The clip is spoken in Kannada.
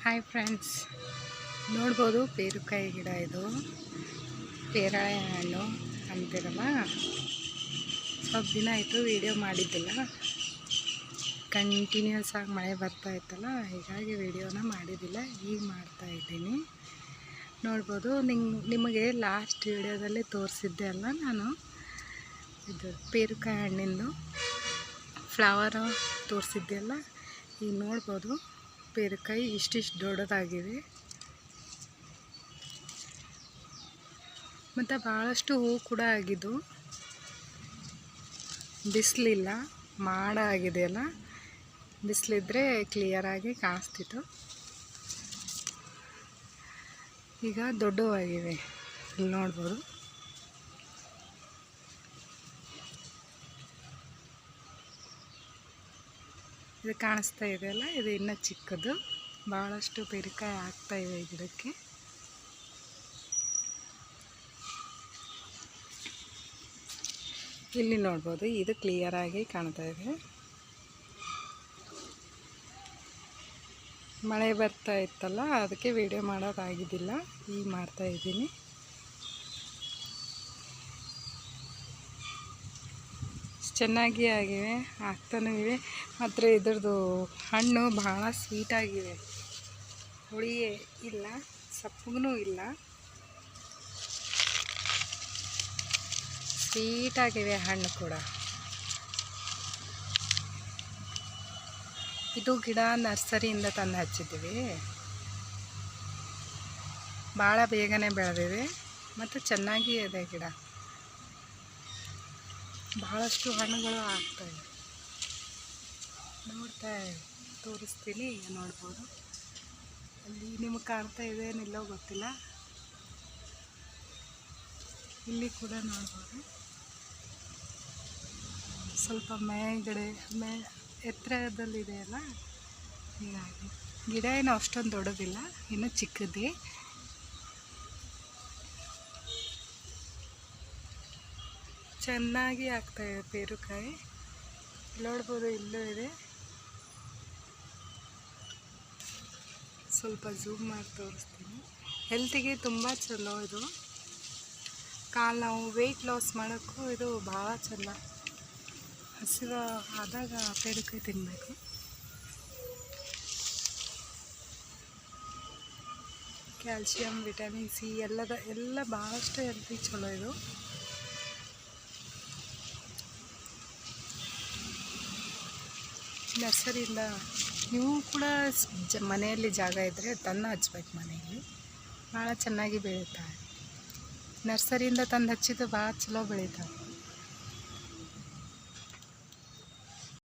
ಹಾಯ್ ಫ್ರೆಂಡ್ಸ್, ನೋಡ್ಬೋದು ಪೇರುಕಾಯಿ ಗಿಡ ಇದು. ಪೇರಳೆ ಹಣ್ಣು ಅಂತಿರಲ್ಲ, ಸ್ವಲ್ಪ ದಿನ ಆಯಿತು ವಿಡಿಯೋ ಮಾಡಿದ್ದಿಲ್ಲ. ಕಂಟಿನ್ಯೂಸ್ ಆಗಿ ಮಳೆ ಬರ್ತಾ ಇತ್ತಲ್ಲ, ಹೀಗಾಗಿ ವಿಡಿಯೋನ ಮಾಡಿದ್ದಿಲ್ಲ. ಈಗ ಮಾಡ್ತಾ ಇದ್ದೀನಿ. ನೋಡ್ಬೋದು, ನಿಮಗೆ ಲಾಸ್ಟ್ ವಿಡಿಯೋದಲ್ಲಿ ತೋರಿಸಿದ್ದೆ ಅಲ್ಲ ನಾನು, ಇದು ಪೇರುಕಾಯಿ ಹಣ್ಣಿಂದು ಫ್ಲವರು ತೋರಿಸಿದ್ದೆ ಅಲ್ಲ. ಈಗ ನೋಡ್ಬೋದು ಪೇರುಕಾಯಿ ಇಷ್ಟಿಷ್ಟು ದೊಡ್ಡದಾಗಿವೆ ಮತ್ತು ಭಾಳಷ್ಟು ಹೂ ಕೂಡ ಆಗಿದ್ದು. ಬಿಸಿಲಿಲ್ಲ, ಮಾಡ ಆಗಿದೆಯಲ್ಲ, ಬಿಸಿಲಿದ್ರೆ ಕ್ಲಿಯರಾಗಿ ಕಾಣಿಸ್ತಿತ್ತು. ಈಗ ದೊಡ್ಡವಾಗಿವೆ, ಇಲ್ಲಿ ನೋಡ್ಬೋದು. ಇದು ಕಾಣಿಸ್ತಾ ಇದೆಯಲ್ಲ, ಇದು ಇನ್ನೂ ಚಿಕ್ಕದು. ಭಾಳಷ್ಟು ಪೇರುಕಾಯಿ ಆಗ್ತಾಯಿವೆ ಈ ಗಿಡಕ್ಕೆ. ಇಲ್ಲಿ ನೋಡ್ಬೋದು, ಇದು ಕ್ಲಿಯರಾಗಿ ಕಾಣ್ತಾ ಇದೆ. ಮಳೆ ಬರ್ತಾ ಇತ್ತಲ್ಲ, ಅದಕ್ಕೆ ವಿಡಿಯೋ ಮಾಡೋದಾಗಿದ್ದಿಲ್ಲ. ಈಗ ಮಾಡ್ತಾಯಿದ್ದೀನಿ. ಚೆನ್ನಾಗಿ ಆಗಿವೆ, ಆಗ್ತಾನೂ ಇವೆ. ಮತ್ತು ಇದ್ರದ್ದು ಹಣ್ಣು ಭಾಳ ಸ್ವೀಟಾಗಿವೆ, ಹುಳಿಯೇ ಇಲ್ಲ, ಸಪ್ಪಗೂ ಇಲ್ಲ, ಸ್ವೀಟಾಗಿವೆ ಹಣ್ಣು ಕೂಡ. ಇದು ಗಿಡ ನರ್ಸರಿಯಿಂದ ತಂದು ಹಚ್ಚಿದ್ದೀವಿ. ಭಾಳ ಬೇಗನೆ ಬೆಳೆದಿವೆ ಮತ್ತು ಚೆನ್ನಾಗಿ ಇದೆ ಗಿಡ. ಭಾಳಷ್ಟು ಹಣ್ಣುಗಳು ಆಗ್ತಾಯಿವೆ. ತೋರಿಸ್ತೀನಿ. ಈಗ ನೋಡ್ಬೋದು, ಅಲ್ಲಿ ನಿಮಗೆ ಕಾಣ್ತಾ ಇದೆ ಏನಿಲ್ಲೋ ಗೊತ್ತಿಲ್ಲ. ಇಲ್ಲಿ ಕೂಡ ನೋಡ್ಬೋದು, ಸ್ವಲ್ಪ ಮೇಲ್ಗಡೆ ಎತ್ತರದಲ್ಲಿದೆಯಲ್ಲ, ಹೀಗಾಗಿ ಗಿಡ ಏನು ಅಷ್ಟೊಂದು ದೊಡ್ಡದಿಲ್ಲ, ಇನ್ನೂ ಚಿಕ್ಕದೇ. ಚೆನ್ನಾಗಿ ಆಗ್ತಾಯಿದೆ ಪೇರುಕಾಯಿ. ನೋಡ್ಬೋದು, ಇಲ್ಲೂ ಇದೆ. ಸ್ವಲ್ಪ ಝೂಮ್ ಮಾಡಿ ತೋರಿಸ್ತೀನಿ. ಹೆಲ್ತಿಗೆ ತುಂಬ ಚಲೋ ಇದು. ಕಾಲು ನಾವು ವೆಯ್ಟ್ ಲಾಸ್ ಮಾಡೋಕ್ಕೂ ಇದು ಭಾಳ ಚಲೋ. ಹಸಿವು ಆದಾಗ ಪೇರುಕಾಯಿ ತಿನ್ನಬೇಕು. ಕ್ಯಾಲ್ಶಿಯಂ, ವಿಟಮಿನ್ ಸಿ ಎಲ್ಲ ಭಾಳಷ್ಟು ಹೆಲ್ತಿಗೆ ಚಲೋ ಇದು. ನರ್ಸರಿಯಿಂದ ನೀವು ಕೂಡ ಮನೆಯಲ್ಲಿ ಜಾಗ ಇದ್ದರೆ ತಂದು ಹಚ್ಬೇಕು. ಮನೆಯಲ್ಲಿ ಭಾಳ ಚೆನ್ನಾಗಿ ಬೆಳೀತಾವೆ. ನರ್ಸರಿಯಿಂದ ತಂದು ಹಚ್ಚಿದ್ದು ಭಾಳ ಚಲೋ ಬೆಳೀತಾವೆ.